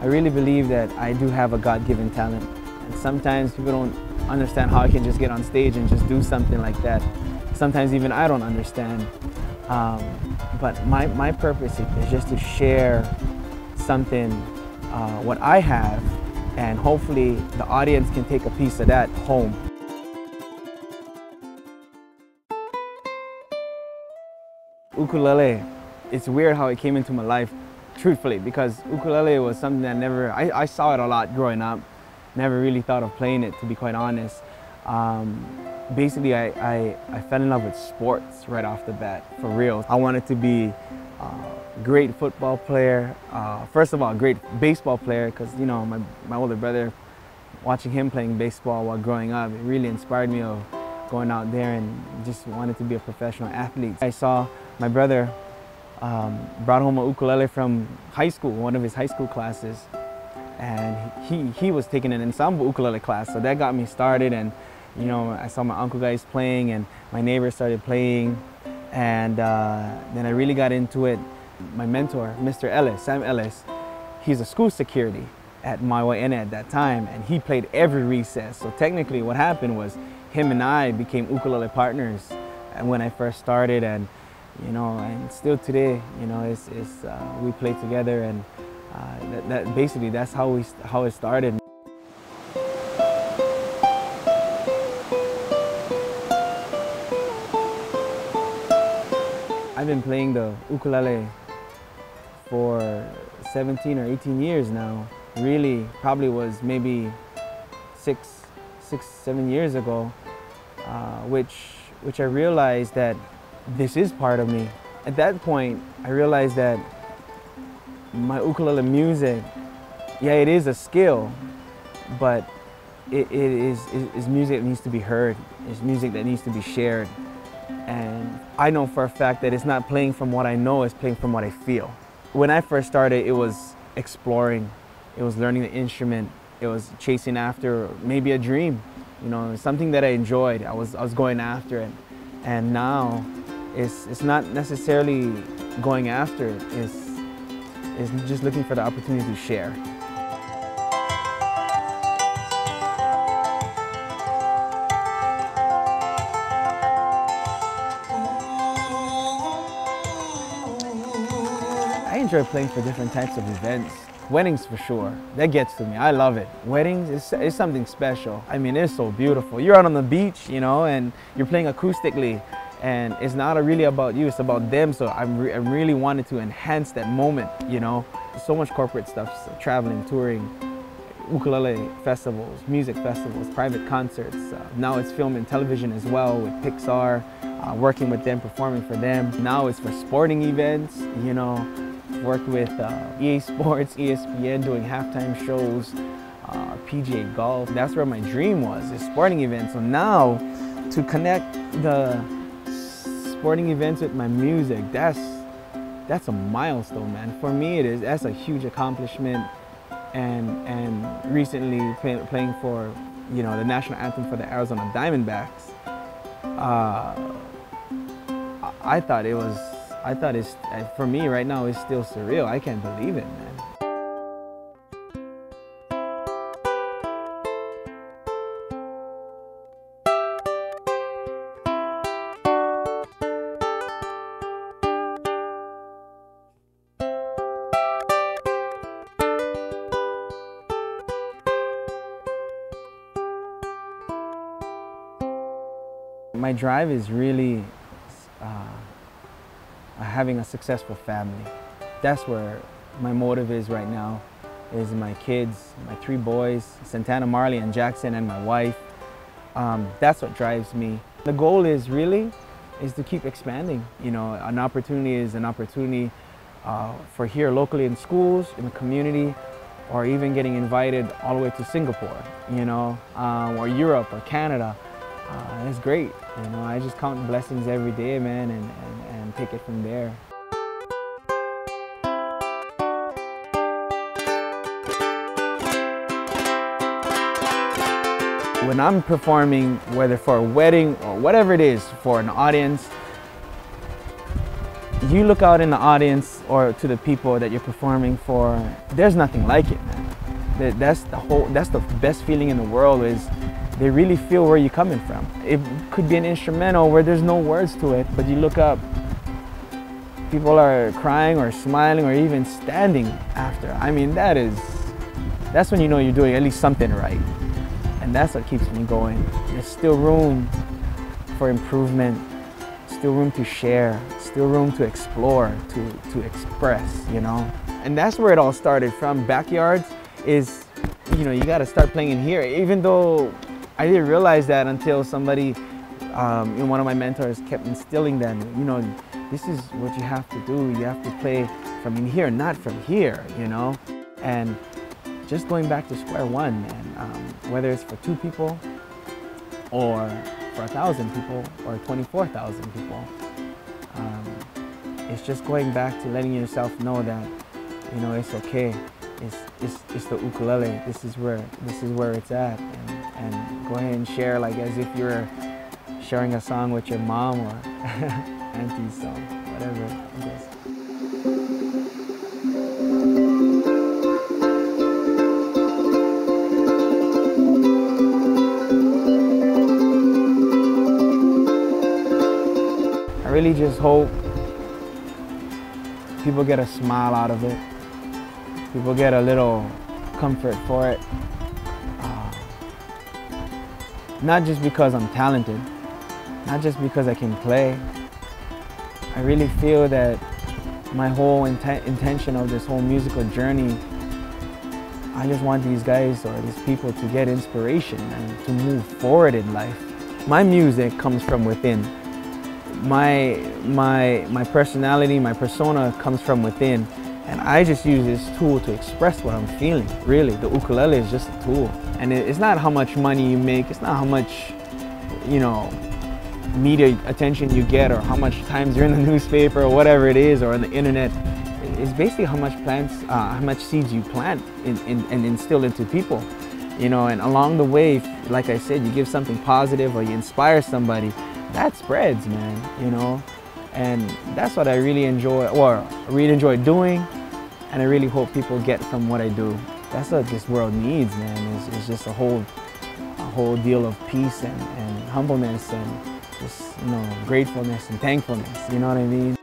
I really believe that I do have a God-given talent. And sometimes people don't understand how I can just get on stage and just do something like that. Sometimes even I don't understand. But my purpose is just to share something, what I have, and hopefully the audience can take a piece of that home. Ukulele, it's weird how it came into my life, truthfully, because ukulele was something that I saw it a lot growing up, never really thought of playing it, to be quite honest. Basically, I fell in love with sports right off the bat, for real. I wanted to be a great football player, first of all, a great baseball player, because you know, my older brother, watching him playing baseball while growing up, it really inspired me of going out there and just wanted to be a professional athlete. I saw my brother brought home a ukulele from high school, one of his high school classes, and he was taking an ensemble ukulele class, so that got me started. And you know, I saw my uncle guys playing and my neighbors started playing, and then I really got into it. My mentor, Mr. Ellis, Sam Ellis, he's a school security at Maui at that time, and he played every recess. So technically what happened was him and I became ukulele partners and when I first started, and you know, and still today, you know, we play together, and basically that's how it started. I've been playing the ukulele for 17 or 18 years now. Really, probably was maybe six, 7 years ago, which I realized that this is part of me. At that point, I realized that my ukulele music, yeah, it is a skill, but it is music that needs to be heard. It's music that needs to be shared. And I know for a fact that it's not playing from what I know, it's playing from what I feel. When I first started, it was exploring, it was learning the instrument, it was chasing after maybe a dream, you know, something that I enjoyed. I was going after it. And now it's not necessarily going after it, it's just looking for the opportunity to share. I enjoy playing for different types of events. Weddings for sure, that gets to me, I love it. Weddings is something special. I mean, it's so beautiful. You're out on the beach, you know, and you're playing acoustically, and it's not really about you, it's about them. So I really wanted to enhance that moment, you know. So much corporate stuff, so traveling, touring, ukulele festivals, music festivals, private concerts. Now it's film and television as well with Pixar, working with them, performing for them. Now it's for sporting events, you know. Worked with EA Sports, ESPN, doing halftime shows, PGA Golf. That's where my dream was, is sporting events. So now, to connect the sporting events with my music, that's a milestone, man. For me, it is. That's a huge accomplishment. And recently playing for, you know, the national anthem for the Arizona Diamondbacks. For me right now, it's still surreal. I can't believe it, man. My drive is really having a successful family. That's where my motive is right now, is my kids, my 3 boys, Santana, Marley, and Jackson, and my wife. That's what drives me. The goal is to keep expanding. You know, an opportunity is an opportunity for here locally in schools, in the community, or even getting invited all the way to Singapore, you know, or Europe or Canada. It's great, you know. I just count blessings every day, man, and take it from there. When I'm performing, whether for a wedding or whatever it is, for an audience, you look out in the audience or to the people that you're performing for, there's nothing like it, man. That's the best feeling in the world, is they really feel where you're coming from. It could be an instrumental where there's no words to it, but you look up, people are crying or smiling or even standing after. I mean, that's when you know you're doing at least something right. And that's what keeps me going. There's still room for improvement, still room to share, still room to explore, to express, you know? And that's where it all started from. Backyards is, you know, you gotta start playing in here. Even though I didn't realize that until somebody, one of my mentors kept instilling that, you know, this is what you have to do. You have to play from in here, not from here, you know? And just going back to square one, man, whether it's for 2 people or for 1,000 people or 24,000 people, it's just going back to letting yourself know that, you know, it's okay. It's the ukulele. This is where it's at, and go ahead and share like as if you're sharing a song with your mom or auntie, so whatever, I guess. I really just hope people get a smile out of it. People get a little comfort for it. Not just because I'm talented, not just because I can play. I really feel that my whole intention of this whole musical journey, I just want these guys or these people to get inspiration and to move forward in life. My music comes from within. My personality, my persona comes from within. And I just use this tool to express what I'm feeling, really. The ukulele is just a tool. And it's not how much money you make, it's not how much, you know, media attention you get or how much times you're in the newspaper or whatever it is or on the internet. It's basically how much seeds you plant and instill into people. You know, and along the way, like I said, you give something positive or you inspire somebody, that spreads, man, you know. And that's what I really enjoy, or really enjoy doing, and I really hope people get from what I do. That's what this world needs, man. It's just a whole deal of peace and humbleness and just, you know, gratefulness and thankfulness. You know what I mean?